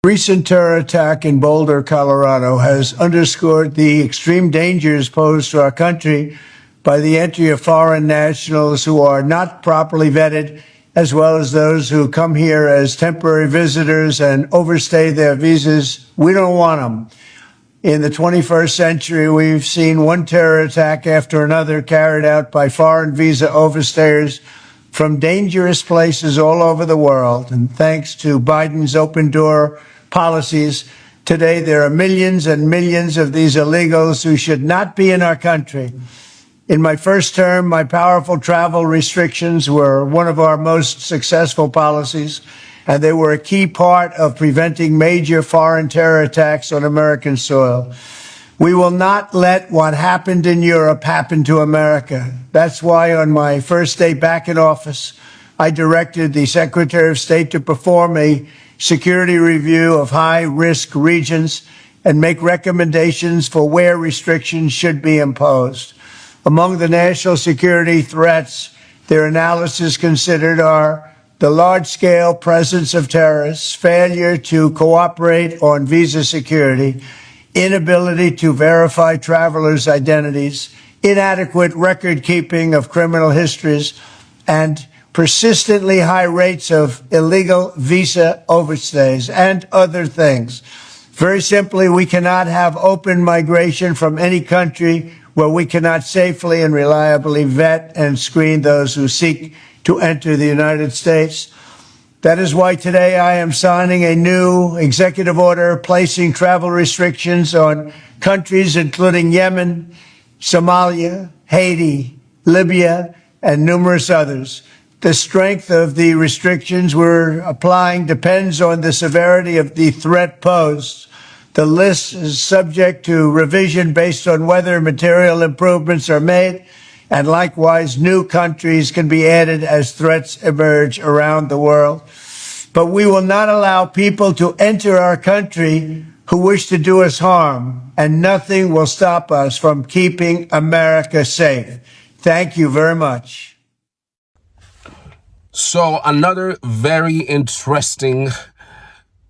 Recent terror attack in Boulder, Colorado, has underscored the extreme dangers posed to our country by the entry of foreign nationals who are not properly vetted, as well as those who come here as temporary visitors and overstay their visas. We don't want them. In the 21st century, we've seen one terror attack after another carried out by foreign visa overstayers from dangerous places all over the world. And thanks to Biden's open door policies, today there are millions and millions of these illegals who should not be in our country. In my first term, my powerful travel restrictions were one of our most successful policies, and they were a key part of preventing major foreign terror attacks on American soil. We will not let what happened in Europe happen to America. That's why on my first day back in office, I directed the Secretary of State to perform a security review of high-risk regions and make recommendations for where restrictions should be imposed. Among the national security threats their analysis considered are the large-scale presence of terrorists, failure to cooperate on visa security, inability to verify travelers' identities, inadequate record-keeping of criminal histories, and persistently high rates of illegal visa overstays, and other things. Very simply, we cannot have open migration from any country where we cannot safely and reliably vet and screen those who seek to enter the United States. That is why today I am signing a new executive order placing travel restrictions on countries including Yemen, Somalia, Haiti, Libya, and numerous others. The strength of the restrictions we're applying depends on the severity of the threat posed. The list is subject to revision based on whether material improvements are made, and likewise new countries can be added as threats emerge around the world. But we will not allow people to enter our country who wish to do us harm, and nothing will stop us from keeping America safe. Thank you very much. So another very interesting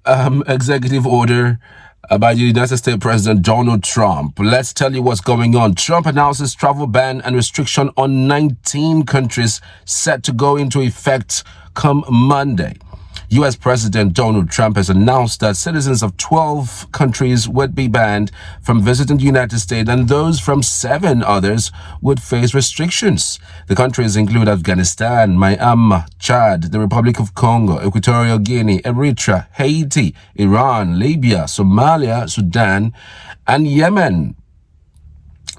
executive order by the United States President Donald Trump. Let's tell you what's going on. Trump announces travel ban and restriction on 19 countries set to go into effect come Monday. U.S. President Donald Trump has announced that citizens of 12 countries would be banned from visiting the United States, and those from 7 others would face restrictions. The countries include Afghanistan, Myanmar, Chad, the Republic of Congo, Equatorial Guinea, Eritrea, Haiti, Iran, Libya, Somalia, Sudan, and Yemen.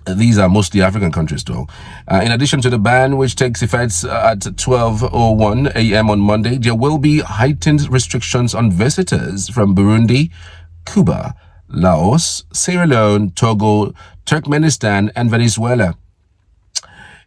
These are mostly African countries, though. In addition to the ban, which takes effect at 12:01 a.m. on Monday, there will be heightened restrictions on visitors from Burundi, Cuba, Laos, Sierra Leone, Togo, Turkmenistan, and Venezuela.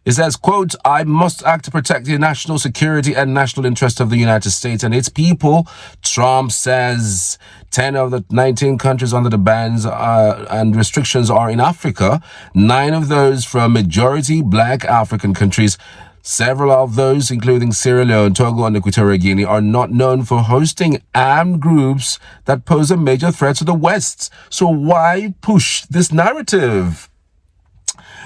It says, quote, "I must act to protect the national security and national interest of the United States and its people." Trump says 10 of the 19 countries under the bans and restrictions are in Africa, 9 of those from majority black African countries. Several of those, including Sierra Leone, Togo, and Equatorial Guinea, are not known for hosting armed groups that pose a major threat to the West. So why push this narrative?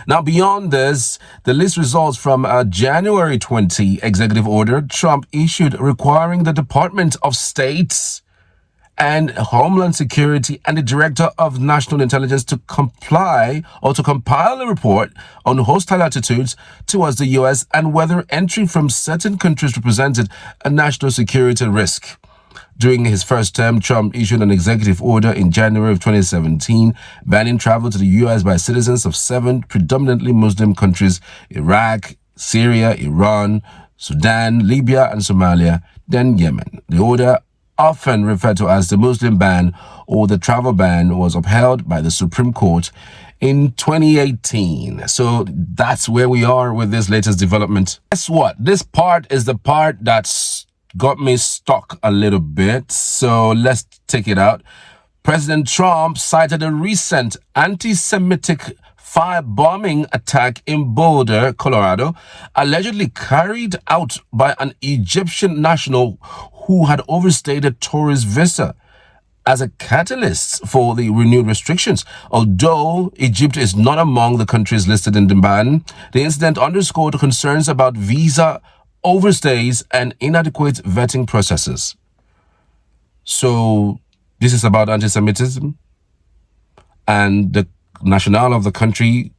Now, beyond this, the list results from a January 20 executive order Trump issued requiring the Department of State and Homeland Security and the Director of National Intelligence to comply or to compile a report on hostile attitudes towards the U.S. and whether entry from certain countries represented a national security risk. During his first term, Trump issued an executive order in January of 2017 banning travel to the U.S. by citizens of 7 predominantly Muslim countries: Iraq, Syria, Iran, Sudan, Libya, and Somalia, then Yemen. The order, often referred to as the Muslim ban or the travel ban, was upheld by the Supreme Court in 2018. So that's where we are with this latest development. Guess what? This part is the part that's got me stuck a little bit, so let's take it out. President Trump cited a recent anti-Semitic firebombing attack in Boulder, Colorado, allegedly carried out by an Egyptian national who had overstayed a tourist visa. as a catalyst for the renewed restrictions. Although Egypt is not among the countries listed in the ban, the incident underscored concerns about visa overstays and inadequate vetting processes. So this is about anti-Semitism, and the nationality of the country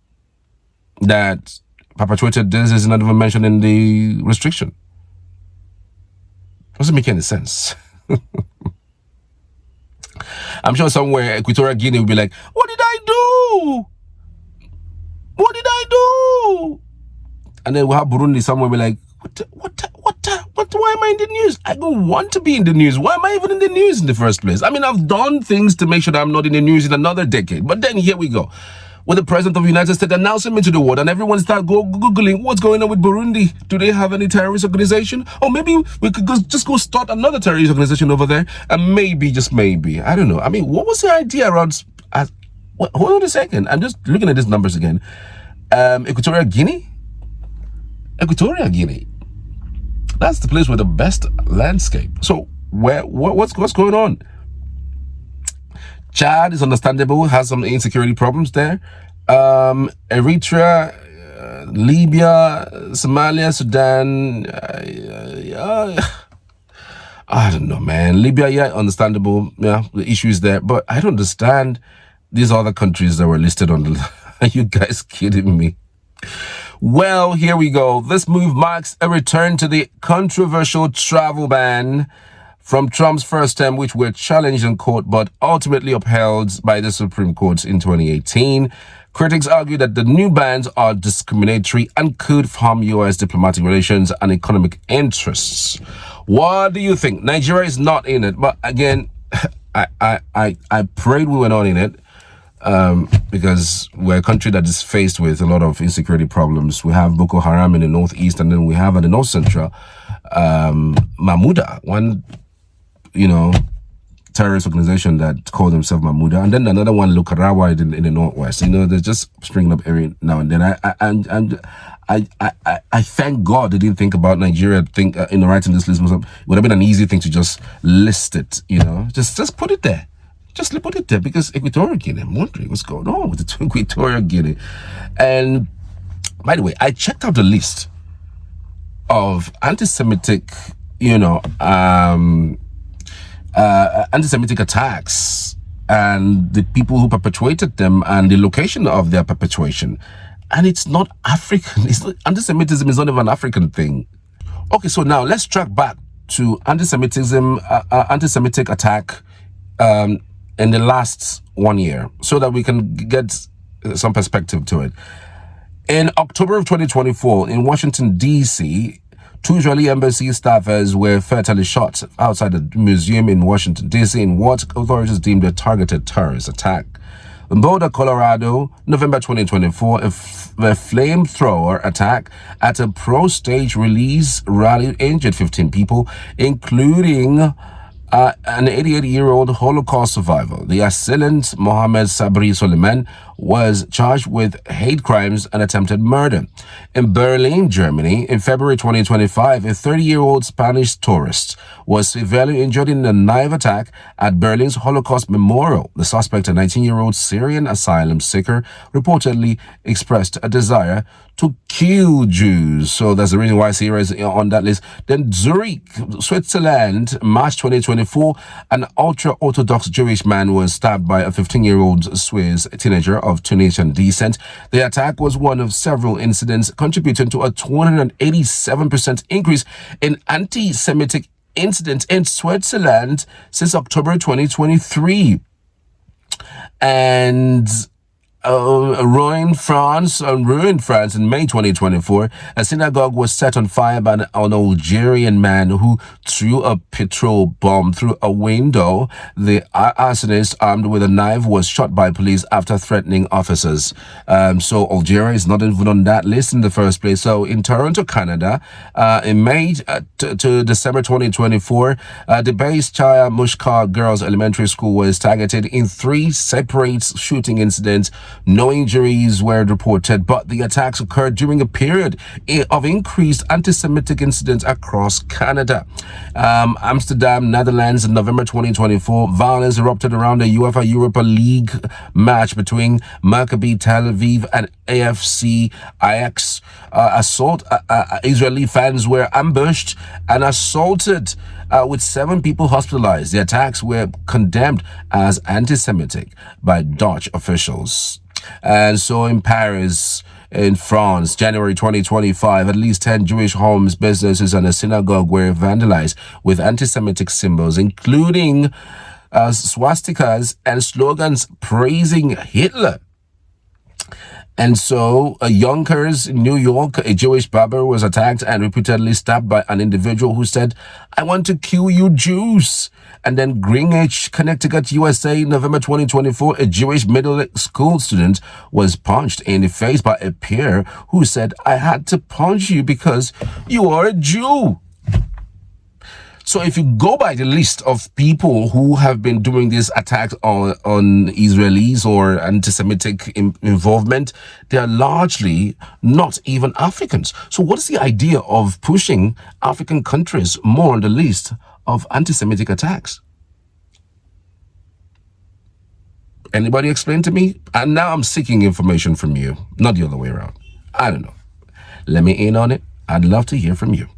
that perpetuated this is not even mentioned in the restriction. Doesn't make any sense. I'm sure somewhere Equatorial Guinea will be like, what did I do? What did I do? And then we'll have Burundi somewhere be like, why am I in the news? I don't want to be in the news. Why am I even in the news in the first place? I mean, I've done things to make sure that I'm not in the news in another decade. But then here we go. With the president of the United States announcing me to the world, and everyone start Googling what's going on with Burundi. Do they have any terrorist organization? Or maybe we could just go start another terrorist organization over there. And maybe, just maybe, I don't know. I mean, what was the idea around... hold on a second. I'm just looking at these numbers again. Equatorial Guinea? Equatorial Guinea. That's the place with the best landscape. So what's going on? Chad is understandable, has some insecurity problems there. Eritrea, Libya, Somalia, Sudan. I don't know, man. Libya, yeah, understandable. Yeah, the issues there. But I don't understand these other countries that were listed on the... Are you guys kidding me? Well, here we go. This move marks a return to the controversial travel ban from Trump's first term, which were challenged in court but ultimately upheld by the Supreme Court in 2018. Critics argue that the new bans are discriminatory and could harm U.S. diplomatic relations and economic interests. What do you think? Nigeria is not in it, but again, I prayed we were not in it. Because we're a country that is faced with a lot of insecurity problems. We have Boko Haram in the northeast, and then we have in the north central Mahmuda, one, terrorist organization that called themselves Mahmuda, and then another one, Lukarawa, in the northwest. They're just springing up every now and then. I thank God they didn't think about Nigeria. Writing this list would have been an easy thing to just list it. Just put it there. Just put it there, because Equatorial Guinea, I'm wondering what's going on with the Equatorial Guinea. And by the way, I checked out the list of anti-Semitic, anti-Semitic attacks and the people who perpetuated them and the location of their perpetuation. And it's not African. Anti-Semitism is not even an African thing. Okay, so now let's track back to anti-Semitic attack in the last 1 year, so that we can get some perspective to it. In October of 2024, in Washington, D.C., 2 Israeli embassy staffers were fatally shot outside the museum in Washington, D.C. in what authorities deemed a targeted terrorist attack. In Boulder, Colorado, November 2024, a flamethrower attack at a pro-stage release rally injured 15 people, including an 88-year-old Holocaust survivor. The assailant, Mohammed Sabri Soliman, was charged with hate crimes and attempted murder. In Berlin, Germany, in February 2025, a 30-year-old Spanish tourist was severely injured in a knife attack at Berlin's Holocaust Memorial. The suspect, a 19-year-old Syrian asylum seeker, reportedly expressed a desire to kill Jews. So that's the reason why Syria is on that list. Then Zurich, Switzerland, March 2024, an ultra-Orthodox Jewish man was stabbed by a 15-year-old Swiss teenager of Tunisian descent. The attack was one of several incidents contributing to a 287% increase in anti-Semitic incidents in Switzerland since October 2023. And ruined France in May 2024. A synagogue was set on fire by an Algerian man who threw a petrol bomb through a window. The arsonist, armed with a knife, was shot by police after threatening officers. So Algeria is not even on that list in the first place. So in Toronto, Canada, in May to December 2024, the Base Chaya Mushkar Girls Elementary School was targeted in 3 separate shooting incidents No injuries were reported, but the attacks occurred during a period of increased anti-Semitic incidents across Canada. Amsterdam, Netherlands, in November 2024, violence erupted around the UEFA Europa League match between Maccabi Tel Aviv and AFC Ajax. Israeli fans were ambushed and assaulted, with 7 people hospitalized. The attacks were condemned as anti-Semitic by Dutch officials. And so in Paris, in France, January 2025, at least 10 Jewish homes, businesses, and a synagogue were vandalized with anti-Semitic symbols, including swastikas and slogans praising Hitler. And so, Yonkers, New York, a Jewish barber was attacked and repeatedly stabbed by an individual who said, "I want to kill you Jews." And then Greenwich, Connecticut, USA, November 2024, a Jewish middle school student was punched in the face by a peer who said, "I had to punch you because you are a Jew." So if you go by the list of people who have been doing these attacks on Israelis or anti-Semitic involvement, they are largely not even Africans. So what is the idea of pushing African countries more on the list of anti-Semitic attacks? Anybody explain to me? And now I'm seeking information from you, not the other way around. I don't know. Let me in on it. I'd love to hear from you.